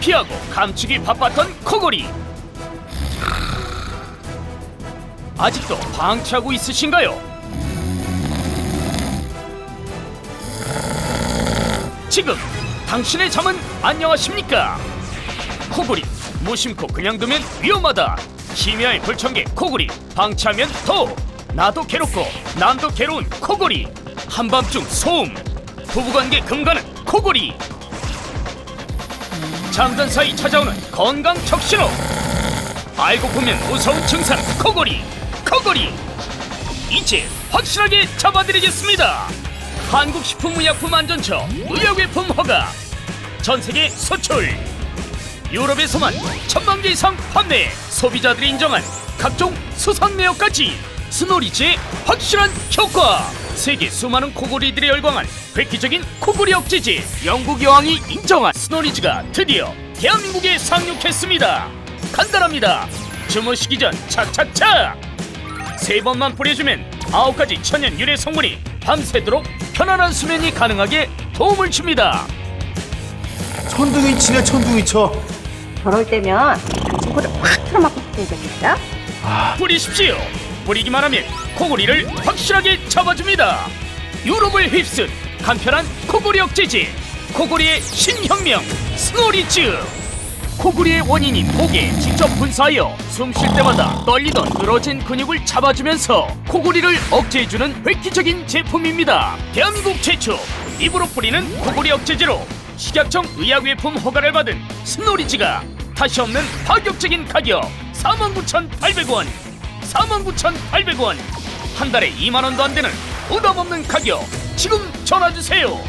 피하고 감추기 바빴던 코골이. 아직도 방치하고 있으신가요? 지금 당신의 잠은 안녕하십니까? 코골이 무심코 그냥 두면 위험하다. 심야의 불청객 코골이, 방치하면 더 나도 괴롭고 남도 괴로운 코골이, 한밤중 소음, 부부관계 금가는 코골이, 잠든 사이 찾아오는 건강 척신호, 알고 보면 무서운 증상 코골이. 이제 확실하게 잡아드리겠습니다. 한국식품의약품안전처 의약외품 허가, 전세계 수출, 유럽에서만 1000만 개 이상 판매, 소비자들이 인정한 각종 수상내역까지, 스노리즈의 확실한 효과. 세계 수많은 코골이들이 열광한 획기적인 코골이 억제제, 영국 여왕이 인정한 스노리즈가 드디어 대한민국에 상륙했습니다. 간단합니다. 주무시기 전 착착착 3번만 뿌려주면 9가지 천연 유래 성분이 밤새도록 편안한 수면이 가능하게 도움을 줍니다. 천둥이 치네, 천둥이 쳐. 저럴 때면 코를 확 틀어막고 싶어야 됩니다. 뿌리십시오. 뿌리기만 하면 코골이를 확실하게 잡아줍니다. 유럽을 휩쓴 간편한 코골이 억제제, 코골이의 신혁명 스노리즈. 코골이의 원인인 목에 직접 분사하여 숨 쉴 때마다 떨리던 늘어진 근육을 잡아주면서 코골이를 억제해주는 획기적인 제품입니다. 대한민국 최초 입으로 뿌리는 코골이 억제제로 식약청 의약외품 허가를 받은 스노리즈가 다시 없는 파격적인 가격 49,800원. 49,800원. 한 달에 2만원도 안 되는 부담 없는 가격. 지금 전화주세요.